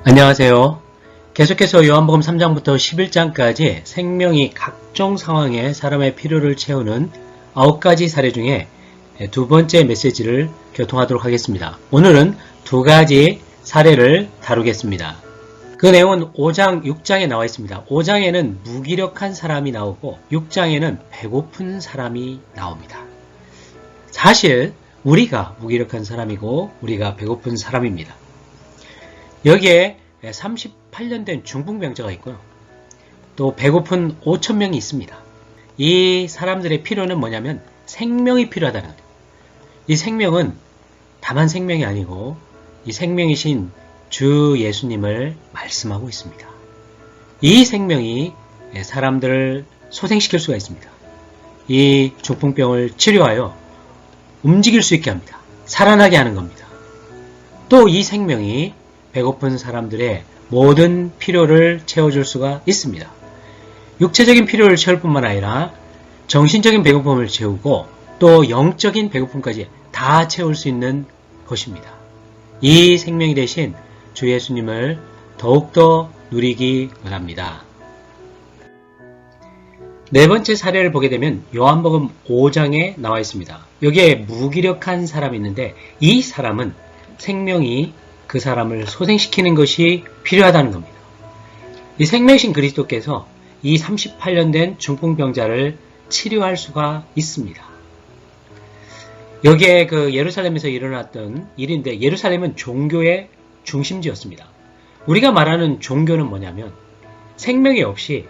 안녕하세요. 계속해서 요한복음 3장부터 11장까지 생명이 각종 상황에 사람의 필요를 채우는 9가지 사례 중에 두 번째 메시지를 교통하도록 하겠습니다. 오늘은 두 가지 사례를 다루겠습니다. 그 내용은 5장, 6장에 나와 있습니다. 5장에는 무기력한 사람이 나오고 6장에는 배고픈 사람이 나옵니다. 사실 우리가 무기력한 사람이고 우리가 배고픈 사람입니다. 여기에 38년 된 중풍병자가 있고요. 또 배고픈 5,000명이 있습니다. 이 사람들의 필요는 뭐냐면 생명이 필요하다는 거예요. 이 생명은 다만 생명이 아니고 이 생명이신 주 예수님을 말씀하고 있습니다. 이 생명이 사람들을 소생시킬 수가 있습니다. 이 중풍병을 치료하여 움직일 수 있게 합니다. 살아나게 하는 겁니다. 또 이 생명이 배고픈 사람들의 모든 필요를 채워줄 수가 있습니다. 육체적인 필요를 채울 뿐만 아니라 정신적인 배고픔을 채우고 또 영적인 배고픔까지 다 채울 수 있는 것입니다. 이 생명이 되신 주 예수님을 더욱더 누리기 원합니다. 네 번째 사례를 보게 되면 요한복음 5장에 나와 있습니다. 여기에 무기력한 사람이 있는데 이 사람은 생명이 그 사람을 소생시키는 것이 필요하다는 겁니다. 이 생명이신 그리스도께서 이 38년 된 중풍병자를 치료할 수가 있습니다. 여기에 그 예루살렘에서 일어났던 일인데 예루살렘은 종교의 중심지였습니다. 우리가 말하는 종교는 뭐냐면 생명이 없이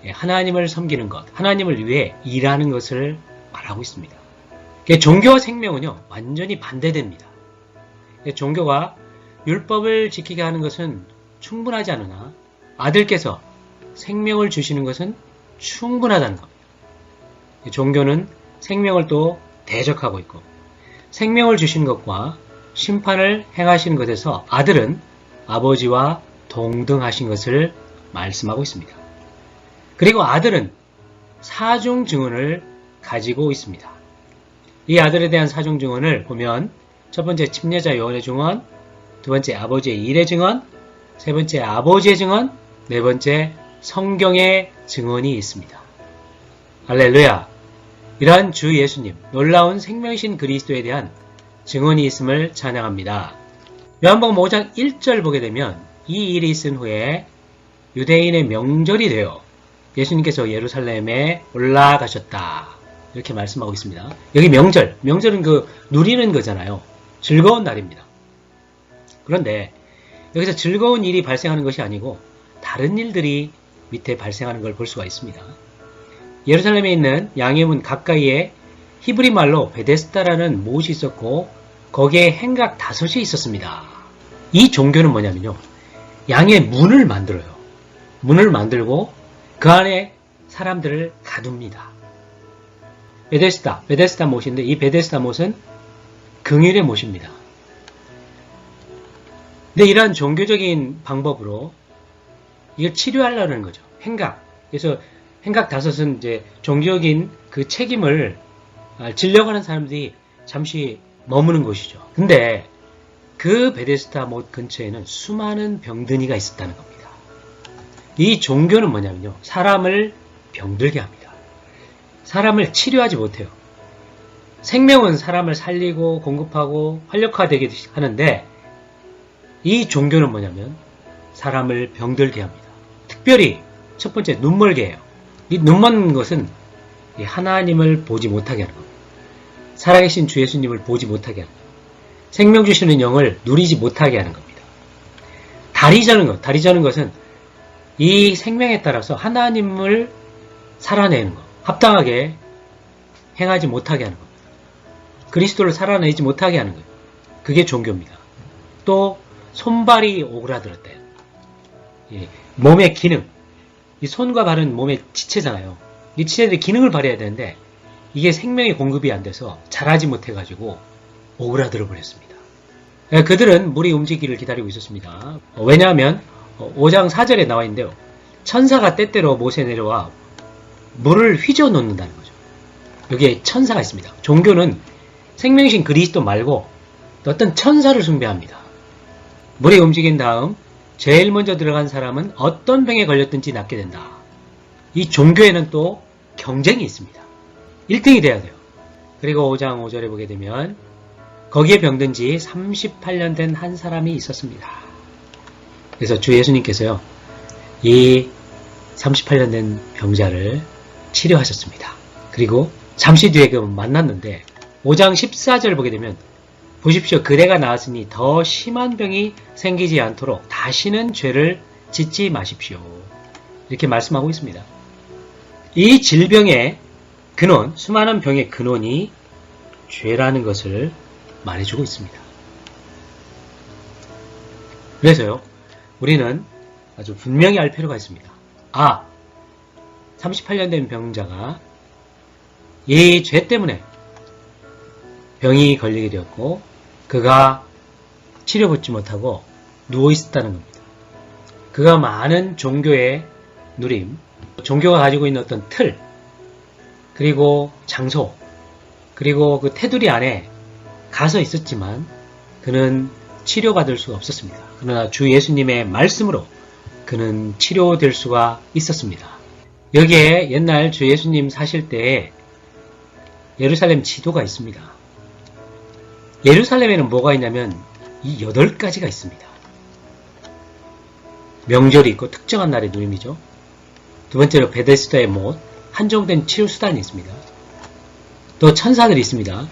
하나님을 섬기는 것, 하나님을 위해 일하는 것을 말하고 있습니다. 종교와 생명은요 완전히 반대됩니다. 종교가 율법을 지키게 하는 것은 충분하지 않으나 아들께서 생명을 주시는 것은 충분하다는 겁니다. 종교는 생명을 또 대적하고 있고 생명을 주신 것과 심판을 행하시는 것에서 아들은 아버지와 동등하신 것을 말씀하고 있습니다. 그리고 아들은 사중 증언을 가지고 있습니다. 이 아들에 대한 사중 증언을 보면 첫 번째 침례자 요한의 증언, 두 번째 아버지의 일의 증언, 세 번째 아버지의 증언, 네 번째 성경의 증언이 있습니다. 할렐루야! 이러한 주 예수님, 놀라운 생명이신 그리스도에 대한 증언이 있음을 찬양합니다. 요한복음 5장 1절 보게 되면 이 일이 있은 후에 유대인의 명절이 되어 예수님께서 예루살렘에 올라가셨다. 이렇게 말씀하고 있습니다. 여기 명절은 그 누리는 거잖아요. 즐거운 날입니다. 그런데 여기서 즐거운 일이 발생하는 것이 아니고 다른 일들이 밑에 발생하는 걸 볼 수가 있습니다. 예루살렘에 있는 양의 문 가까이에 히브리 말로 베데스다라는 못이 있었고 거기에 행각 5이 있었습니다. 이 종교는 뭐냐면요. 양의 문을 만들어요. 문을 만들고 그 안에 사람들을 가둡니다. 베데스다 못인데 이 베데스다 못은 긍휼의 못입니다. 근데 이러한 종교적인 방법으로 이걸 치료하려는 거죠. 행각. 그래서 행각 5은 이제 종교적인 그 책임을 지려고 하는 사람들이 잠시 머무는 곳이죠. 근데 그 베데스다 못 근처에는 수많은 병든이가 있었다는 겁니다. 이 종교는 뭐냐면요. 사람을 병들게 합니다. 사람을 치료하지 못해요. 생명은 사람을 살리고 공급하고 활력화되게 하는데 이 종교는 뭐냐면 사람을 병들게 합니다. 특별히 첫 번째 눈멀게 해요. 이 눈먼 것은 하나님을 보지 못하게 하는 겁니다. 살아계신 주 예수님을 보지 못하게 하는 겁니다. 생명 주시는 영을 누리지 못하게 하는 겁니다. 다리 저는 것은 이 생명에 따라서 하나님을 살아내는 것, 합당하게 행하지 못하게 하는 겁니다. 그리스도를 살아내지 못하게 하는 거예요. 그게 종교입니다. 또 손발이 오그라들었대요. 몸의 기능, 이 손과 발은 몸의 지체잖아요. 이 지체들이 기능을 발휘해야 되는데 이게 생명의 공급이 안 돼서 자라지 못해가지고 오그라들어 버렸습니다. 그들은 물이 움직이기를 기다리고 있었습니다. 왜냐하면 5장 4절에 나와 있는데요. 천사가 때때로 못에 내려와 물을 휘저 놓는다는 거죠. 여기에 천사가 있습니다. 종교는 생명이신 그리스도 말고 어떤 천사를 숭배합니다. 물이 움직인 다음 제일 먼저 들어간 사람은 어떤 병에 걸렸든지 낫게 된다. 이 종교에는 또 경쟁이 있습니다. 1등이 돼야 돼요. 그리고 5장 5절에 보게 되면 거기에 병든 지 38년 된 한 사람이 있었습니다. 그래서 주 예수님께서요, 이 38년 된 병자를 치료하셨습니다. 그리고 잠시 뒤에 그 만났는데 5장 14절 보게 되면 보십시오. 그대가 나았으니 더 심한 병이 생기지 않도록 다시는 죄를 짓지 마십시오. 이렇게 말씀하고 있습니다. 이 질병의 근원, 수많은 병의 근원이 죄라는 것을 말해주고 있습니다. 그래서요, 우리는 아주 분명히 알 필요가 있습니다. 38년 된 병자가 이 죄 때문에 병이 걸리게 되었고 그가 치료받지 못하고 누워있었다는 겁니다. 그가 많은 종교의 누림, 종교가 가지고 있는 어떤 틀, 그리고 장소, 그리고 그 테두리 안에 가서 있었지만 그는 치료받을 수가 없었습니다. 그러나 주 예수님의 말씀으로 그는 치료될 수가 있었습니다. 여기에 옛날 주 예수님 사실 때에 예루살렘 지도가 있습니다. 예루살렘에는 뭐가 있냐면 이 8가지가 있습니다. 명절이 있고 특정한 날의 누림이죠. 두 번째로 베데스다의 못, 한정된 치료수단이 있습니다. 또 천사들이 있습니다.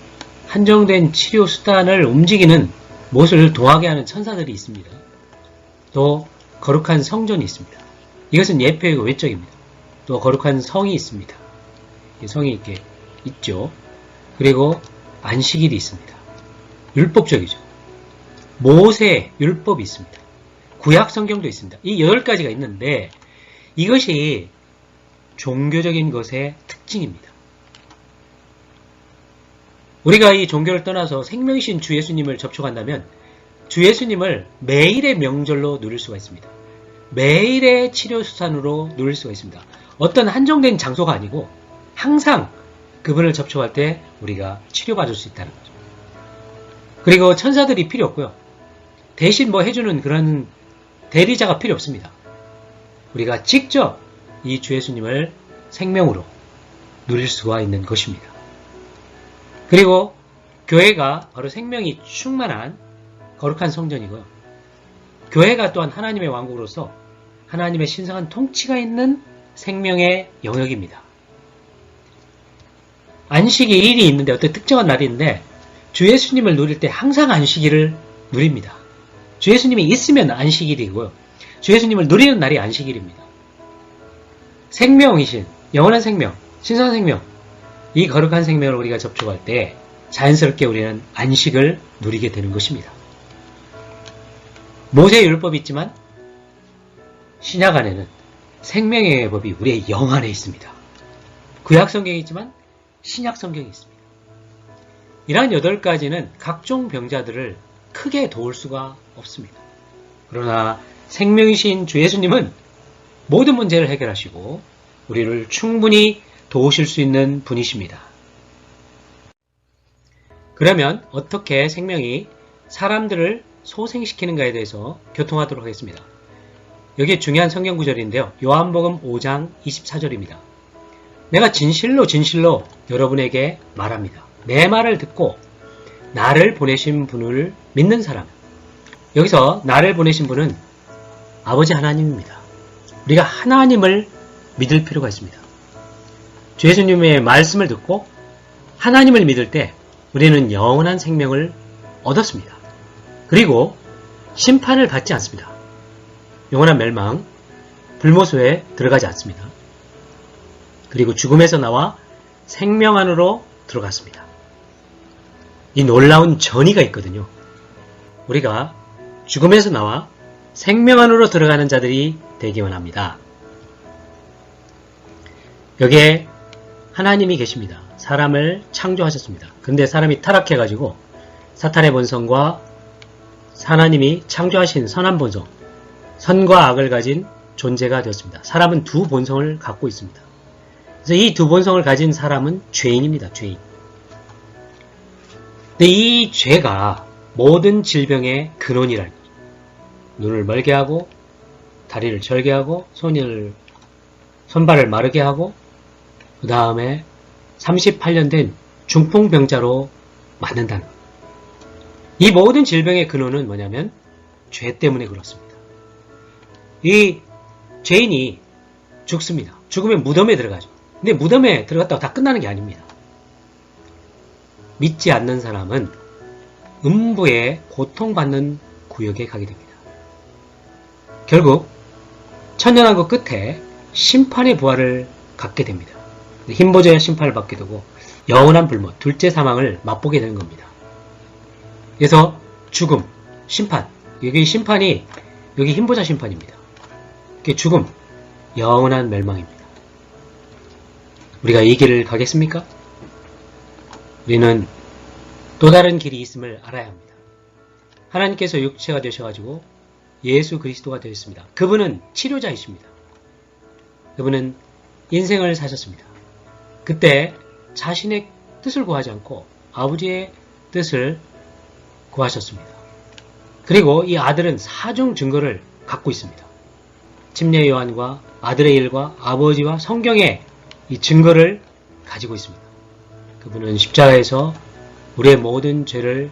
한정된 치료수단을 움직이는 못을 동하게 하는 천사들이 있습니다. 또 거룩한 성전이 있습니다. 이것은 예표이고 외적입니다. 또 거룩한 성이 있습니다. 성이 이렇게 있죠. 그리고 안식일이 있습니다. 율법적이죠. 모세 율법이 있습니다. 구약 성경도 있습니다. 이 8가지가 있는데 이것이 종교적인 것의 특징입니다. 우리가 이 종교를 떠나서 생명이신 주 예수님을 접촉한다면 주 예수님을 매일의 명절로 누릴 수가 있습니다. 매일의 치료수단으로 누릴 수가 있습니다. 어떤 한정된 장소가 아니고 항상 그분을 접촉할 때 우리가 치료받을 수 있다는 거죠. 그리고 천사들이 필요 없고요. 대신 뭐 해주는 그런 대리자가 필요 없습니다. 우리가 직접 이 주 예수님을 생명으로 누릴 수가 있는 것입니다. 그리고 교회가 바로 생명이 충만한 거룩한 성전이고요. 교회가 또한 하나님의 왕국으로서 하나님의 신성한 통치가 있는 생명의 영역입니다. 안식이 일이 있는데 어떤 특정한 날이 있는데 주 예수님을 누릴 때 항상 안식일을 누립니다. 주 예수님이 있으면 안식일이고요. 주 예수님을 누리는 날이 안식일입니다. 생명이신 영원한 생명, 신성한 생명, 이 거룩한 생명을 우리가 접촉할 때 자연스럽게 우리는 안식을 누리게 되는 것입니다. 모세의 율법이 있지만 신약 안에는 생명의 법이 우리의 영 안에 있습니다. 구약 성경이 있지만 신약 성경이 있습니다. 이러한 8가지는 각종 병자들을 크게 도울 수가 없습니다. 그러나 생명이신 주 예수님은 모든 문제를 해결하시고 우리를 충분히 도우실 수 있는 분이십니다. 그러면 어떻게 생명이 사람들을 소생시키는가에 대해서 교통하도록 하겠습니다. 여기에 중요한 성경 구절인데요. 요한복음 5장 24절입니다. 내가 진실로 진실로 여러분에게 말합니다. 내 말을 듣고 나를 보내신 분을 믿는 사람. 여기서 나를 보내신 분은 아버지 하나님입니다. 우리가 하나님을 믿을 필요가 있습니다. 주 예수님의 말씀을 듣고 하나님을 믿을 때 우리는 영원한 생명을 얻었습니다. 그리고 심판을 받지 않습니다. 영원한 멸망, 불모소에 들어가지 않습니다. 그리고 죽음에서 나와 생명 안으로 들어갔습니다. 이 놀라운 전이가 있거든요. 우리가 죽음에서 나와 생명 안으로 들어가는 자들이 되기만 합니다. 여기에 하나님이 계십니다. 사람을 창조하셨습니다. 근데 사람이 타락해가지고 사탄의 본성과 하나님이 창조하신 선한 본성, 선과 악을 가진 존재가 되었습니다. 사람은 두 본성을 갖고 있습니다. 그래서 이 두 본성을 가진 사람은 죄인입니다. 죄인. 근데 이 죄가 모든 질병의 근원이라는 거죠. 눈을 멀게 하고 다리를 절게 하고 손발을 마르게 하고 그 다음에 38년 된 중풍병자로 만든다는 것. 이 모든 질병의 근원은 뭐냐면 죄 때문에 그렇습니다. 이 죄인이 죽습니다. 죽으면 무덤에 들어가죠. 근데 무덤에 들어갔다고 다 끝나는 게 아닙니다. 믿지 않는 사람은 음부에 고통받는 구역에 가게 됩니다. 결국 천년왕국 끝에 심판의 부활을 갖게 됩니다. 흰보자의 심판을 받게 되고 영원한 불못, 둘째 사망을 맛보게 되는 겁니다. 그래서 죽음, 심판, 여기 심판이 여기 흰보자 심판입니다. 죽음, 영원한 멸망입니다. 우리가 이 길을 가겠습니까? 우리는 또 다른 길이 있음을 알아야 합니다. 하나님께서 육체가 되셔가지고 예수 그리스도가 되었습니다. 그분은 치료자이십니다. 그분은 인생을 사셨습니다. 그때 자신의 뜻을 구하지 않고 아버지의 뜻을 구하셨습니다. 그리고 이 아들은 사중 증거를 갖고 있습니다. 침례 요한과 아들의 일과 아버지와 성경의 이 증거를 가지고 있습니다. 그분은 십자가에서 우리의 모든 죄를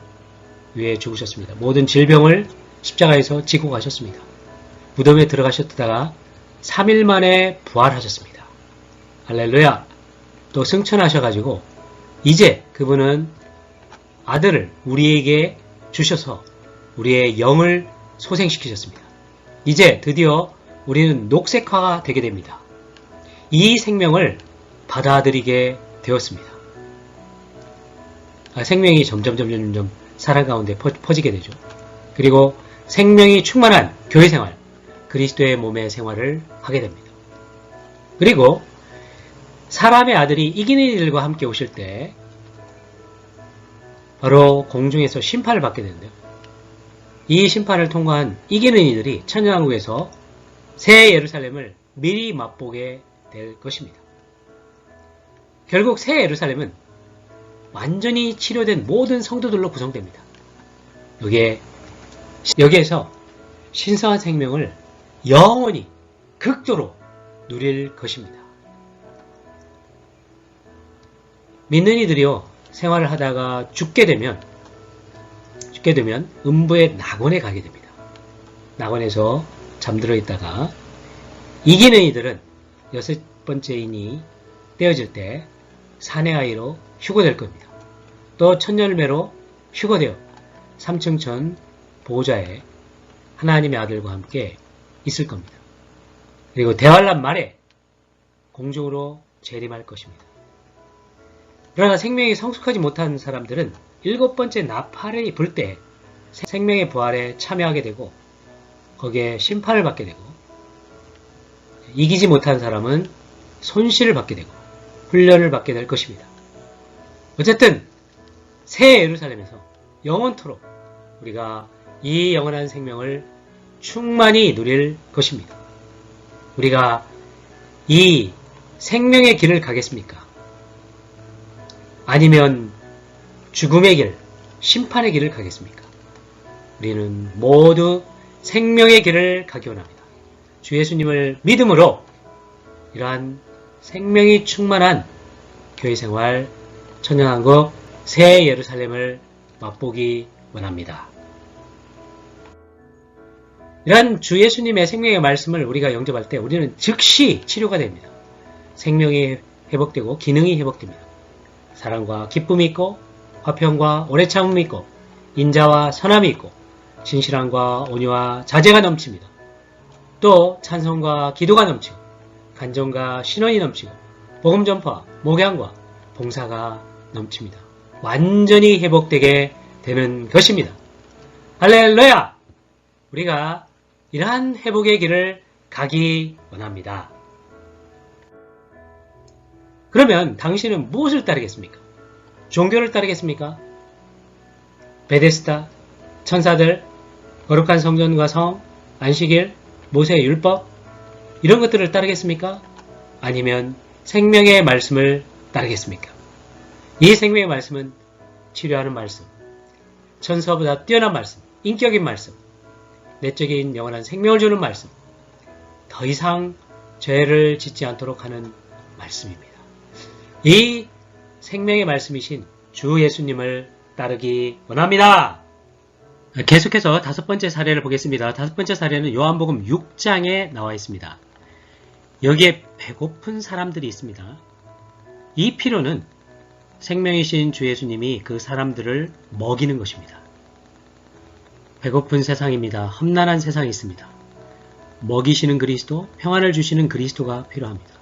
위해 죽으셨습니다. 모든 질병을 십자가에서 지고 가셨습니다. 무덤에 들어가셨다가 3일 만에 부활하셨습니다. 할렐루야! 또 승천하셔가지고 이제 그분은 아들을 우리에게 주셔서 우리의 영을 소생시키셨습니다. 이제 드디어 우리는 녹색화가 되게 됩니다. 이 생명을 받아들이게 되었습니다. 생명이 점점 사람 가운데 퍼지게 되죠. 그리고 생명이 충만한 교회 생활, 그리스도의 몸의 생활을 하게 됩니다. 그리고 사람의 아들이 이기는 이들과 함께 오실 때 바로 공중에서 심판을 받게 되는데요. 이 심판을 통과한 이기는 이들이 천년왕국에서 새 예루살렘을 미리 맛보게 될 것입니다. 결국 새 예루살렘은 완전히 치료된 모든 성도들로 구성됩니다. 여기에서 신성한 생명을 영원히 극도로 누릴 것입니다. 믿는 이들이요, 생활을 하다가 죽게 되면 음부의 낙원에 가게 됩니다. 낙원에서 잠들어 있다가 이기는 이들은 여섯 번째 인이 떼어질 때 사내 아이로 휴거될 겁니다. 또 천열매로 휴거되어 삼층천 보호자의 하나님의 아들과 함께 있을 겁니다. 그리고 대환란 말에 공중으로 재림할 것입니다. 그러나 생명이 성숙하지 못한 사람들은 일곱 번째 나팔이 불 때 생명의 부활에 참여하게 되고 거기에 심판을 받게 되고 이기지 못한 사람은 손실을 받게 되고 훈련을 받게 될 것입니다. 어쨌든 새 예루살렘에서 영원토록 우리가 이 영원한 생명을 충만히 누릴 것입니다. 우리가 이 생명의 길을 가겠습니까? 아니면 죽음의 길, 심판의 길을 가겠습니까? 우리는 모두 생명의 길을 가기 원합니다. 주 예수님을 믿음으로 이러한 생명이 충만한 교회 생활, 천년왕국, 새 예루살렘을 맛보기 원합니다. 이러한 주 예수님의 생명의 말씀을 우리가 영접할 때 우리는 즉시 치료가 됩니다. 생명이 회복되고 기능이 회복됩니다. 사랑과 기쁨이 있고 화평과 오래 참음이 있고 인자와 선함이 있고 진실함과 온유와 자제가 넘칩니다. 또 찬송과 기도가 넘치고 간정과 신원이 넘치고 복음 전파, 목양과 봉사가 넘칩니다. 완전히 회복되게 되는 것입니다. 할렐루야! 우리가 이러한 회복의 길을 가기 원합니다. 그러면 당신은 무엇을 따르겠습니까? 종교를 따르겠습니까? 베데스다, 천사들, 거룩한 성전과 성, 안식일, 모세의 율법 이런 것들을 따르겠습니까? 아니면 생명의 말씀을 따르겠습니까? 이 생명의 말씀은 치료하는 말씀, 천사보다 뛰어난 말씀, 인격인 말씀, 내적인 영원한 생명을 주는 말씀, 더 이상 죄를 짓지 않도록 하는 말씀입니다. 이 생명의 말씀이신 주 예수님을 따르기 원합니다. 계속해서 다섯 번째 사례를 보겠습니다. 다섯 번째 사례는 요한복음 6장에 나와 있습니다. 여기에 배고픈 사람들이 있습니다. 이 필요는 생명이신 주 예수님이 그 사람들을 먹이는 것입니다. 배고픈 세상입니다. 험난한 세상이 있습니다. 먹이시는 그리스도, 평안을 주시는 그리스도가 필요합니다.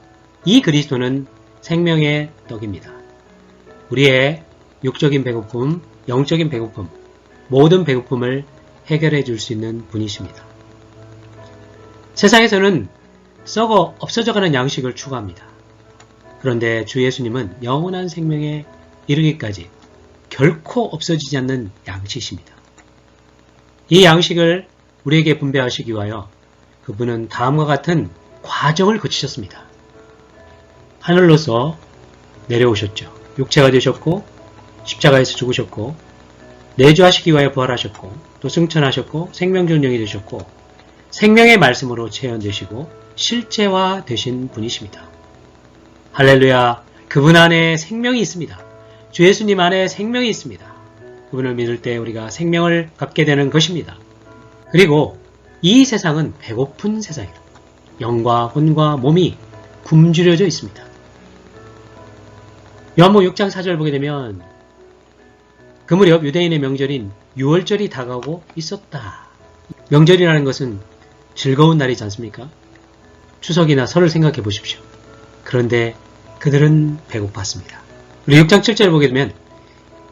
이 그리스도는 생명의 떡입니다. 우리의 육적인 배고픔, 영적인 배고픔, 모든 배고픔을 해결해 줄 수 있는 분이십니다. 세상에서는 썩어 없어져가는 양식을 추구합니다. 그런데 주 예수님은 영원한 생명에 이르기까지 결코 없어지지 않는 양식이십니다. 이 양식을 우리에게 분배하시기 위하여 그분은 다음과 같은 과정을 거치셨습니다. 하늘로서 내려오셨죠. 육체가 되셨고 십자가에서 죽으셨고 내주하시기 위하여 부활하셨고 또 승천하셨고 생명전 영이 되셨고 생명의 말씀으로 체현되시고 실제화 되신 분이십니다. 할렐루야. 그분 안에 생명이 있습니다. 주 예수님 안에 생명이 있습니다. 그분을 믿을 때 우리가 생명을 갖게 되는 것입니다. 그리고 이 세상은 배고픈 세상이다. 영과 혼과 몸이 굶주려져 있습니다. 요한복음 6장 4절 보게 되면 그 무렵 유대인의 명절인 유월절이 다가오고 있었다. 명절이라는 것은 즐거운 날이지 않습니까? 추석이나 설을 생각해 보십시오. 그런데 그들은 배고팠습니다. 우리 6장 7절을 보게 되면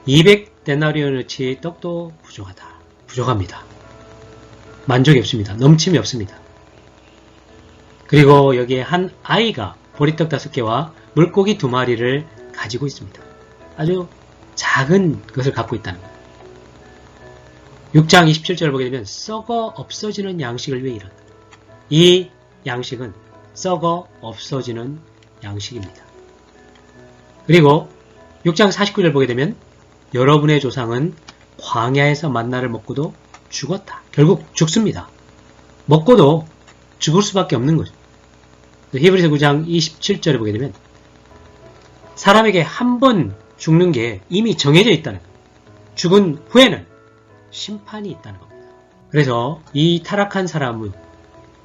200데나리온어치 떡도 부족하다. 부족합니다. 만족이 없습니다. 넘침이 없습니다. 그리고 여기에 한 아이가 보리떡 5개와 물고기 2마리를 가지고 있습니다. 아주 작은 것을 갖고 있다는 거예요. 6장 27절을 보게 되면 썩어 없어지는 양식을 위해 이른다. 이 양식은 썩어 없어지는 양식입니다. 그리고 6장 49절 보게 되면 여러분의 조상은 광야에서 만나를 먹고도 죽었다. 결국 죽습니다. 먹고도 죽을 수밖에 없는 거죠. 히브리서 9장 27절에 보게 되면 사람에게 한 번 죽는 게 이미 정해져 있다는 거예요. 죽은 후에는 심판이 있다는 겁니다. 그래서 이 타락한 사람은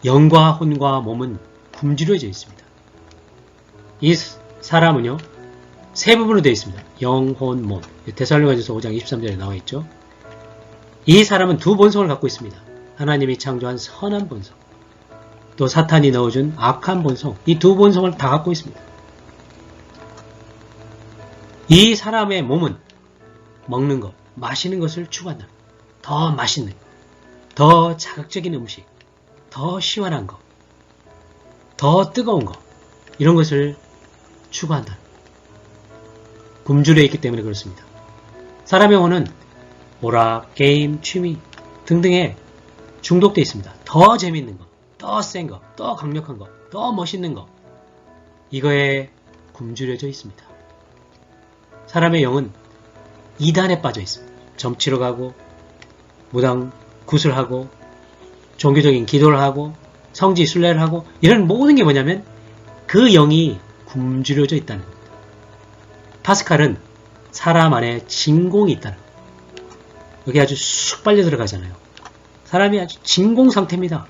영과 혼과 몸은 굶주려져 있습니다. 이 사람은요 세 부분으로 되어 있습니다. 영, 혼, 몸. 데살로니가전서 5장 23절에 나와 있죠. 이 사람은 두 본성을 갖고 있습니다. 하나님이 창조한 선한 본성, 또 사탄이 넣어준 악한 본성, 이 두 본성을 다 갖고 있습니다. 이 사람의 몸은 먹는 것, 마시는 것을 추구한다. 더 맛있는, 더 자극적인 음식, 더 시원한 것, 더 뜨거운 것, 이런 것을 추구한다. 굶주려 있기 때문에 그렇습니다. 사람의 영혼은 오락, 게임, 취미 등등에 중독되어 있습니다. 더 재밌는 것, 더 센 것, 더 강력한 것, 더 멋있는 것, 이거에 굶주려져 있습니다. 사람의 영은 이단에 빠져 있습니다. 점치러 가고 무당 구슬하고 종교적인 기도를 하고 성지 순례를 하고 이런 모든 게 뭐냐면 그 영이 굶주려져 있다는 겁니다. 파스칼은 사람 안에 진공이 있다는 겁니다. 여기 아주 쑥 빨려 들어가잖아요. 사람이 아주 진공 상태입니다.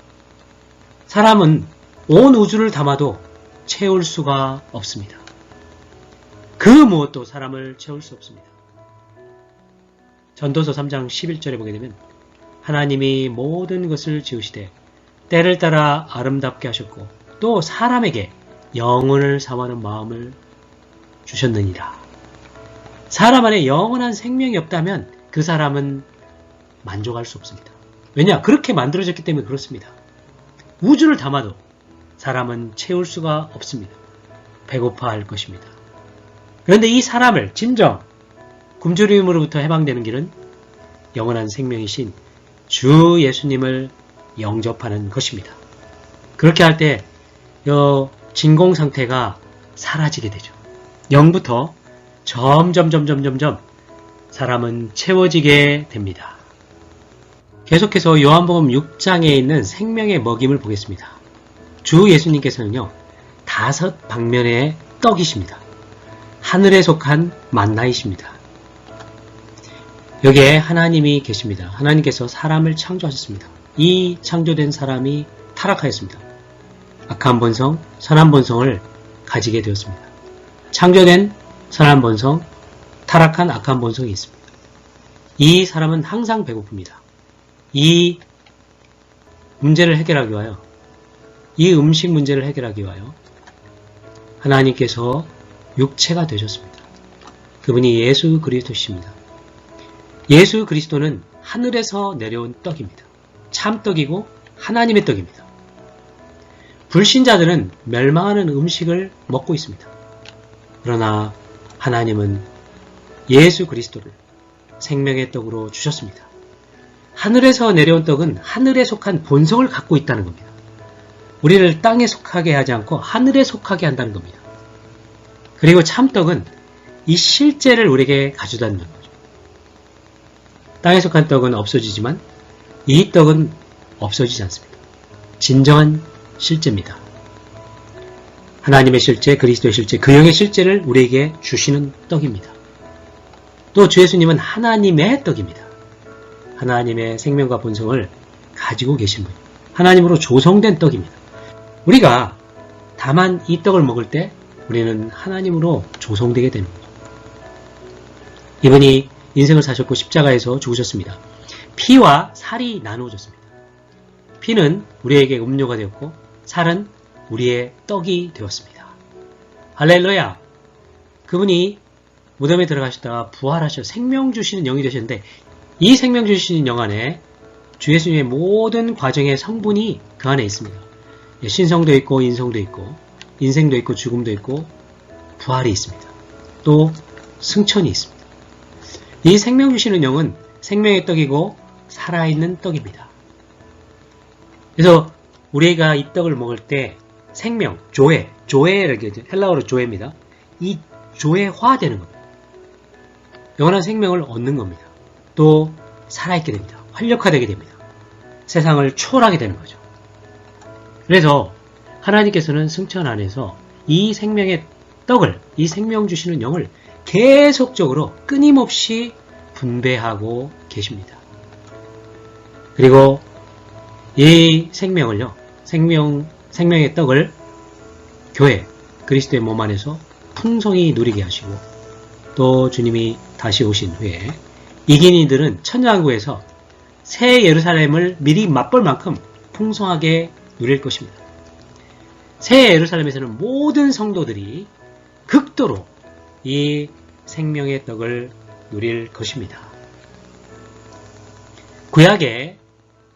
사람은 온 우주를 담아도 채울 수가 없습니다. 그 무엇도 사람을 채울 수 없습니다. 전도서 3장 11절에 보게 되면 하나님이 모든 것을 지으시되 때를 따라 아름답게 하셨고 또 사람에게 영혼을 사모하는 마음을 주셨느니라. 사람 안에 영원한 생명이 없다면 그 사람은 만족할 수 없습니다. 왜냐? 그렇게 만들어졌기 때문에 그렇습니다. 우주를 담아도 사람은 채울 수가 없습니다. 배고파할 것입니다. 그런데 이 사람을 진정 굶주림으로부터 해방되는 길은 영원한 생명이신 주 예수님을 영접하는 것입니다. 그렇게 할 때 진공 상태가 사라지게 되죠. 0부터 점점 사람은 채워지게 됩니다. 계속해서 요한복음 6장에 있는 생명의 먹임을 보겠습니다. 주 예수님께서는요, 5방면의 떡이십니다. 하늘에 속한 만나이십니다. 여기에 하나님이 계십니다. 하나님께서 사람을 창조하셨습니다. 이 창조된 사람이 타락하였습니다. 악한 본성, 선한 본성을 가지게 되었습니다. 창조된 선한 본성, 타락한 악한 본성이 있습니다. 이 사람은 항상 배고픕니다. 이 문제를 해결하기 위하여, 이 음식 문제를 해결하기 위하여 하나님께서 육체가 되셨습니다. 그분이 예수 그리스도십니다. 예수 그리스도는 하늘에서 내려온 떡입니다. 참떡이고 하나님의 떡입니다. 불신자들은 멸망하는 음식을 먹고 있습니다. 그러나 하나님은 예수 그리스도를 생명의 떡으로 주셨습니다. 하늘에서 내려온 떡은 하늘에 속한 본성을 갖고 있다는 겁니다. 우리를 땅에 속하게 하지 않고 하늘에 속하게 한다는 겁니다. 그리고 참떡은 이 실제를 우리에게 가져다 주는 거죠. 땅에 속한 떡은 없어지지만 이 떡은 없어지지 않습니다. 진정한 실제입니다. 하나님의 실제, 그리스도의 실제, 그 영의 실제를 우리에게 주시는 떡입니다. 또 주 예수님은 하나님의 떡입니다. 하나님의 생명과 본성을 가지고 계신 분, 하나님으로 조성된 떡입니다. 우리가 다만 이 떡을 먹을 때 우리는 하나님으로 조성되게 되는 거죠. 이분이 인생을 사셨고 십자가에서 죽으셨습니다. 피와 살이 나누어졌습니다. 피는 우리에게 음료가 되었고 살은 우리의 떡이 되었습니다. 할렐루야! 그분이 무덤에 들어가시다가 부활하셔 생명 주시는 영이 되셨는데 이 생명 주시는 영 안에 주 예수님의 모든 과정의 성분이 그 안에 있습니다. 신성도 있고 인성도 있고 인생도 있고 죽음도 있고 부활이 있습니다. 또 승천이 있습니다. 이 생명 주시는 영은 생명의 떡이고 살아있는 떡입니다. 그래서 우리가 이 떡을 먹을 때 생명, 조에를 헬라어로 조에입니다. 이 조에화되는 겁니다. 영원한 생명을 얻는 겁니다. 또 살아있게 됩니다. 활력화되게 됩니다. 세상을 초월하게 되는 거죠. 그래서 하나님께서는 승천 안에서 이 생명의 떡을, 이 생명 주시는 영을 계속적으로 끊임없이 분배하고 계십니다. 그리고 이 생명을요, 생명의 떡을 교회, 그리스도의 몸 안에서 풍성히 누리게 하시고 또 주님이 다시 오신 후에 이긴 이들은 천년왕국에서 새 예루살렘을 미리 맛볼 만큼 풍성하게 누릴 것입니다. 새 예루살렘에서는 모든 성도들이 극도로 이 생명의 떡을 누릴 것입니다. 구약의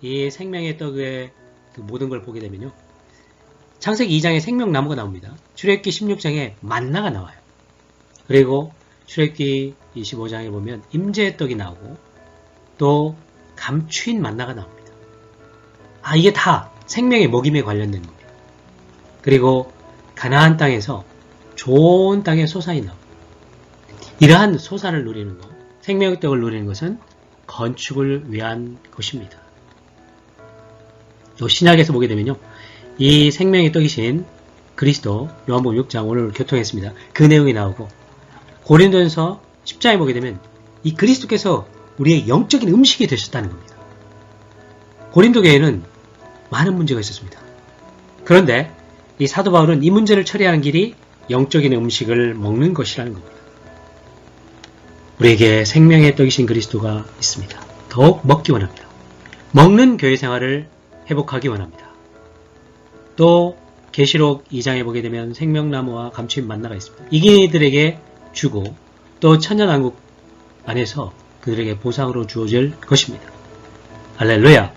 이 생명의 떡의 그 모든 걸 보게 되면요, 창세기 2장에 생명나무가 나옵니다. 출애굽기 16장에 만나가 나와요. 그리고 출애굽기 25장에 보면 임재의 떡이 나오고 또 감추인 만나가 나옵니다. 이게 다 생명의 먹임에 관련된 겁니다. 그리고 가나안 땅에서 좋은 땅의 소산이 나옵니다. 이러한 소산을 누리는 것, 생명의 떡을 누리는 것은 건축을 위한 것입니다. 또 신약에서 보게 되면요, 이 생명의 떡이신 그리스도, 요한복음 6장 오늘 교통했습니다. 그 내용이 나오고 고린도전서 10장에 보게 되면 이 그리스도께서 우리의 영적인 음식이 되셨다는 겁니다. 고린도 교회는 많은 문제가 있었습니다. 그런데 이 사도 바울은 이 문제를 처리하는 길이 영적인 음식을 먹는 것이라는 겁니다. 우리에게 생명의 떡이신 그리스도가 있습니다. 더욱 먹기 원합니다. 먹는 교회 생활을 회복하기 원합니다. 또 계시록 2장에 보게 되면 생명나무와 감추인 만나가 있습니다. 이긴 이들에게 주고 또 천년왕국 안에서 그들에게 보상으로 주어질 것입니다. 할렐루야!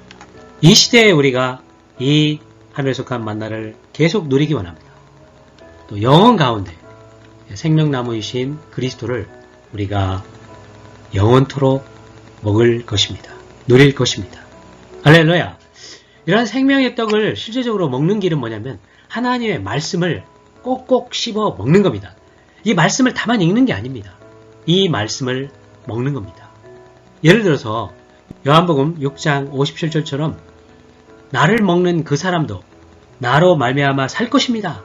이 시대에 우리가 이 하늘에 속한 만나를 계속 누리기 원합니다. 또 영원 가운데 생명나무이신 그리스도를 우리가 영원토록 먹을 것입니다. 누릴 것입니다. 할렐루야! 이러한 생명의 떡을 실제적으로 먹는 길은 뭐냐면 하나님의 말씀을 꼭꼭 씹어 먹는 겁니다. 이 말씀을 다만 읽는 게 아닙니다. 이 말씀을 먹는 겁니다. 예를 들어서 요한복음 6장 57절처럼 나를 먹는 그 사람도 나로 말미암아 살 것입니다.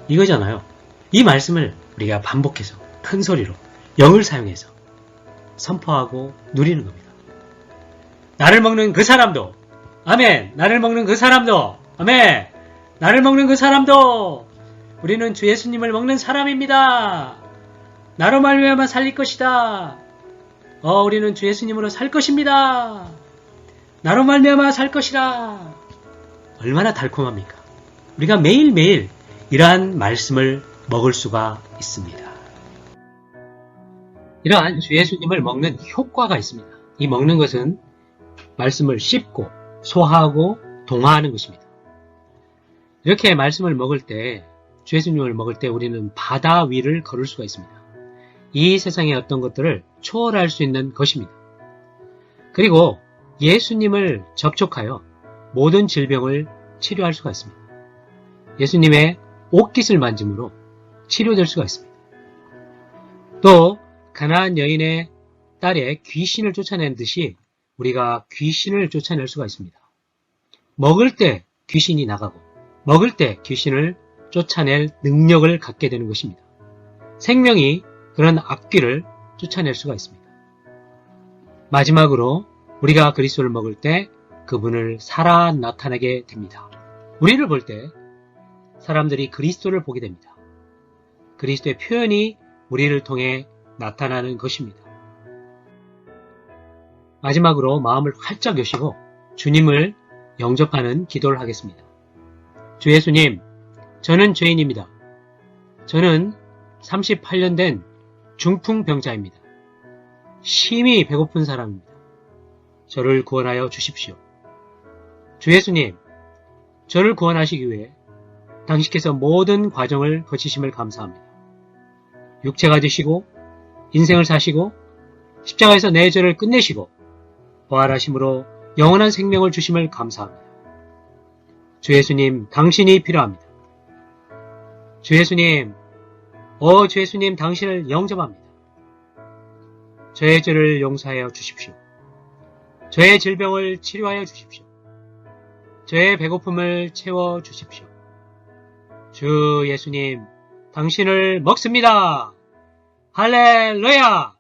이거잖아요. 이 말씀을 우리가 반복해서 큰 소리로 영을 사용해서 선포하고 누리는 겁니다. 나를 먹는 그 사람도 아멘. 나를 먹는 그 사람도 아멘. 나를 먹는 그 사람도 우리는 주 예수님을 먹는 사람입니다. 나로 말미암아 살릴 것이다. 우리는 주 예수님으로 살 것입니다. 나로 말미암아 살 것이다. 얼마나 달콤합니까? 우리가 매일매일 이러한 말씀을 먹을 수가 있습니다. 이러한 주 예수님을 먹는 효과가 있습니다. 이 먹는 것은 말씀을 씹고 소화하고 동화하는 것입니다. 이렇게 말씀을 먹을 때, 주 예수님을 먹을 때 우리는 바다 위를 걸을 수가 있습니다. 이 세상의 어떤 것들을 초월할 수 있는 것입니다. 그리고 예수님을 접촉하여 모든 질병을 치료할 수가 있습니다. 예수님의 옷깃을 만짐으로 치료될 수가 있습니다. 또 가나안 여인의 딸의 귀신을 쫓아낸 듯이 우리가 귀신을 쫓아낼 수가 있습니다. 먹을 때 귀신이 나가고 먹을 때 귀신을 쫓아낼 능력을 갖게 되는 것입니다. 생명이 그런 악귀를 쫓아낼 수가 있습니다. 마지막으로 우리가 그리스도를 먹을 때 그분을 살아 나타내게 됩니다. 우리를 볼 때 사람들이 그리스도를 보게 됩니다. 그리스도의 표현이 우리를 통해 나타나는 것입니다. 마지막으로 마음을 활짝 여시고 주님을 영접하는 기도를 하겠습니다. 주 예수님, 저는 죄인입니다. 저는 38년 된 중풍병자입니다. 심히 배고픈 사람입니다. 저를 구원하여 주십시오. 주 예수님, 저를 구원하시기 위해 당신께서 모든 과정을 거치심을 감사합니다. 육체가 되시고 인생을 사시고 십자가에서 내 죄를 끝내시고 부활하심으로 영원한 생명을 주심을 감사합니다. 주 예수님, 당신이 필요합니다. 주 예수님, 주 예수님, 당신을 영접합니다. 저의 죄를 용서하여 주십시오. 저의 질병을 치료하여 주십시오. 저의 배고픔을 채워 주십시오. 주 예수님, 당신을 먹습니다. 할렐루야!